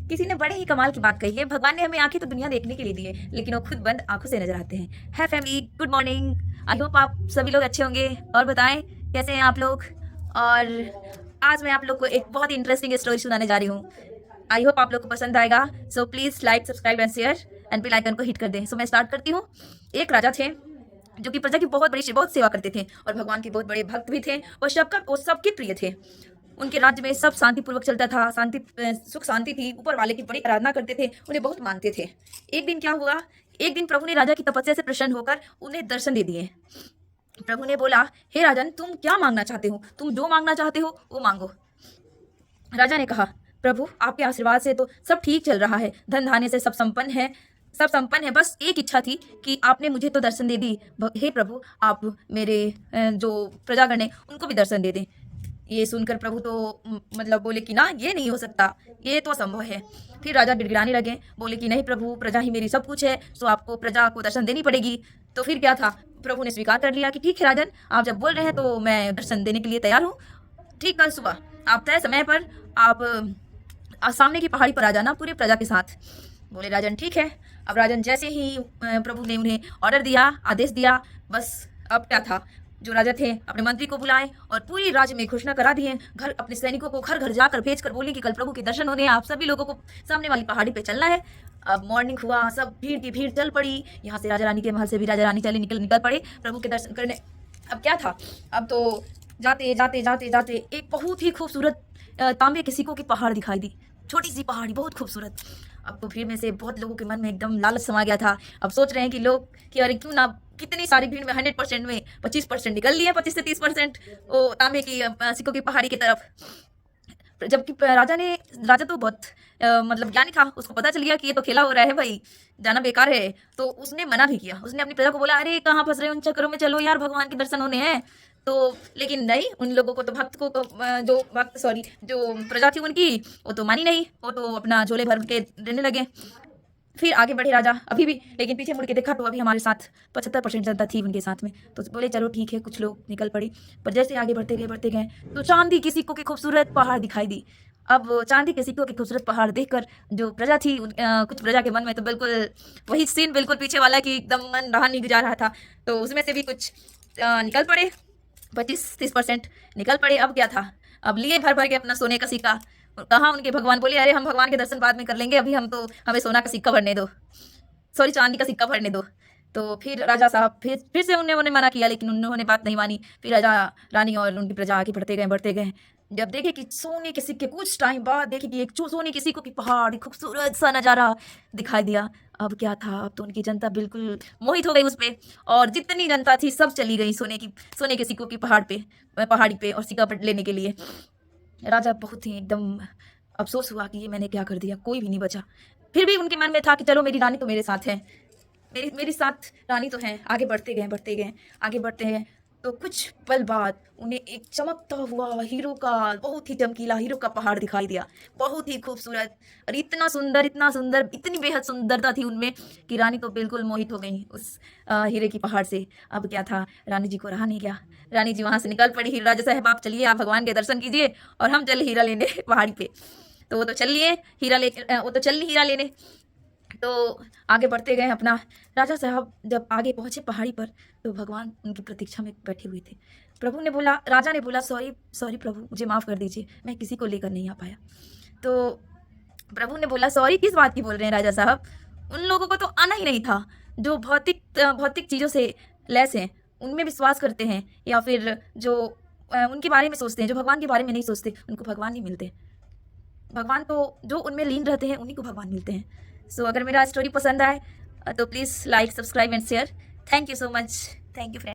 किसी ने बड़े ही कमाल की बात कही है, भगवान ने हमें आंखें तो दुनिया देखने के लिए दी है, लेकिन वो खुद बंद आंखों से नजर आते हैं। है family, good morning. I hope आप सभी लोग अच्छे होंगे। और बताएं कैसे हैं आप लोग। और आज मैं आप लोग को एक बहुत ही इंटरेस्टिंग स्टोरी सुनाने जा रही हूँ। आई होप आप लोग को पसंद आएगा। So please like, subscribe and share and bell icon को हिट कर दें। सो मैं स्टार्ट करती हूँ। एक राजा थे जो कि प्रजा की बहुत सेवा करते थे और भगवान के बहुत बड़े भक्त भी थे और वो सबके प्रिय थे। उनके राज्य में सब शांतिपूर्वक चलता था, सुख शांति थी। ऊपर वाले की बड़ी आराधना करते थे, उन्हें बहुत मानते थे। एक दिन क्या हुआ, एक दिन प्रभु ने राजा की तपस्या से प्रसन्न होकर उन्हें दर्शन दे दिए। प्रभु ने बोला, हे राजन, तुम क्या मांगना चाहते हो? तुम जो मांगना चाहते हो वो मांगो। राजा ने कहा, प्रभु आपके आशीर्वाद से तो सब ठीक चल रहा है, धन धान्य से सब संपन्न है। बस एक इच्छा थी कि आपने मुझे तो दर्शन दे दी, हे प्रभु आप मेरे जो प्रजागण है उनको भी दर्शन दे दें। ये सुनकर प्रभु तो मतलब बोले कि ना, ये नहीं हो सकता, ये तो असंभव है। फिर राजा गिड़गिड़ाने लगे, बोले कि नहीं प्रभु, प्रजा ही मेरी सब कुछ है, तो आपको प्रजा को दर्शन देनी पड़ेगी। तो फिर क्या था, प्रभु ने स्वीकार कर लिया कि ठीक है राजन, आप जब बोल रहे हैं तो मैं दर्शन देने के लिए तैयार हूँ। ठीक, कल सुबह आप तय समय पर आप सामने की पहाड़ी पर आ जाना पूरे प्रजा के साथ। बोले राजन ठीक है। अब राजन जैसे ही प्रभु ने उन्हें ऑर्डर दिया, आदेश दिया, बस अब क्या था, जो राजा थे अपने मंत्री को बुलाए और पूरी राज्य में घोषणा करा दिए। घर अपने सैनिकों को घर घर जाकर भेज कर बोले कि कल प्रभु के दर्शन होने हैं, आप सभी लोगों को सामने वाली पहाड़ी पे चलना है। अब मॉर्निंग हुआ, सब भीड़ की भीड़ चल पड़ी। यहाँ से राजा रानी के महल से भी राजा रानी चले निकल पड़े प्रभु के दर्शन करने। अब क्या था, अब तो जाते जाते जाते जाते एक बहुत ही खूबसूरत तांबे के सिक्कों की पहाड़ दिखाई दी। छोटी सी पहाड़ी, बहुत खूबसूरत। अब तो भीड़ में से बहुत लोगों के मन में एकदम लालच समा गया था। अब सोच रहे हैं कि लोग कि अरे क्यों ना, कितनी सारी भीड़ में 100% में 25% निकल लिए, 25 से 30% वो तांबे की सिक्कों की पहाड़ी की तरफ। जबकि राजा तो बहुत मतलब ज्ञानी था, उसको पता चल गया कि ये तो खेला हो रहा है भाई, जाना बेकार है। तो उसने मना भी किया, उसने अपनी प्रजा को बोला, अरे कहाँ फंस रहे हो उन चक्करों में, चलो यार भगवान के दर्शन होने हैं। तो लेकिन नहीं, उन लोगों को तो जो प्रजा थी उनकी, वो तो मानी नहीं, वो तो अपना झोले भर के रहने लगे। फिर आगे बढ़े राजा अभी भी, लेकिन पीछे मुड़ के देखा तो अभी हमारे साथ 75% जनता थी उनके साथ में। तो बोले चलो ठीक है, कुछ लोग निकल पड़े। पर जैसे आगे बढ़ते गए तो चांदी की सिक्कों की खूबसूरत पहाड़ दिखाई दी। अब चांदी के सिक्कों की खूबसूरत पहाड़ देखकर जो प्रजा थी, कुछ प्रजा के मन में तो बिल्कुल वही सीन, बिल्कुल पीछे वाला कि एकदम मन रहा नहीं जा रहा था। तो उसमें से भी कुछ निकल पड़े, 25-30% निकल पड़े। अब क्या था, अब लिए भर भर के अपना सोने का सिक्का। कहाँ उनके भगवान, बोले अरे हम भगवान के दर्शन बाद में कर लेंगे, अभी हमें सोना का सिक्का भरने दो, सॉरी चांदी का सिक्का भरने दो। तो फिर राजा साहब फिर से उन्होंने मना किया, लेकिन उन्होंने बात नहीं मानी। फिर राजा रानी और उनकी प्रजा आगे बढ़ते गए। जब देखे कि सोने के सिक्के, कुछ टाइम बाद देखे कि एक सोने के सिक्कों की पहाड़, खूबसूरत सा नज़ारा दिखाई दिया। अब क्या था, अब तो उनकी जनता बिल्कुल मोहित हो गई उस पे, और जितनी जनता थी सब चली गई सोने के सिक्कों की पहाड़ी पे और सिक्का लेने के लिए। राजा बहुत ही एकदम अफसोस हुआ कि ये मैंने क्या कर दिया, कोई भी नहीं बचा। फिर भी उनके मन में था कि चलो मेरी रानी तो मेरे साथ है, मेरी साथ रानी तो है। आगे बढ़ते गए तो कुछ पल बाद उन्हें एक चमकता हुआ हीरो का, बहुत ही चमकीला हीरो का पहाड़ दिखाई दिया, बहुत ही खूबसूरत और इतना सुंदर, इतनी बेहद सुंदरता थी उनमें कि रानी तो बिल्कुल मोहित हो गई उस हीरे की पहाड़ से। अब क्या था, रानी जी को रहा नहीं गया, रानी जी वहां से निकल पड़ी। राजा साहब आप चलिए, आप भगवान के दर्शन कीजिए और हम चल हीरा लेने पहाड़ी पे। तो वो तो चल हीरा लेने। तो आगे बढ़ते गए अपना। राजा साहब जब आगे पहुंचे पहाड़ी पर तो भगवान उनकी प्रतीक्षा में बैठे हुए थे। राजा ने बोला, सॉरी प्रभु, मुझे माफ़ कर दीजिए, मैं किसी को लेकर नहीं आ पाया। तो प्रभु ने बोला, सॉरी किस बात की बोल रहे हैं राजा साहब, उन लोगों को तो आना ही नहीं था जो भौतिक चीज़ों से लैस हैं, उनमें विश्वास करते हैं, या फिर जो उनके बारे में सोचते हैं, जो भगवान के बारे में नहीं सोचते, उनको भगवान नहीं मिलते। भगवान तो जो उनमें लीन रहते हैं उन्हीं को भगवान मिलते हैं। सो अगर मेरा स्टोरी पसंद आए तो please like, subscribe and share. Thank you so much. Thank you friend.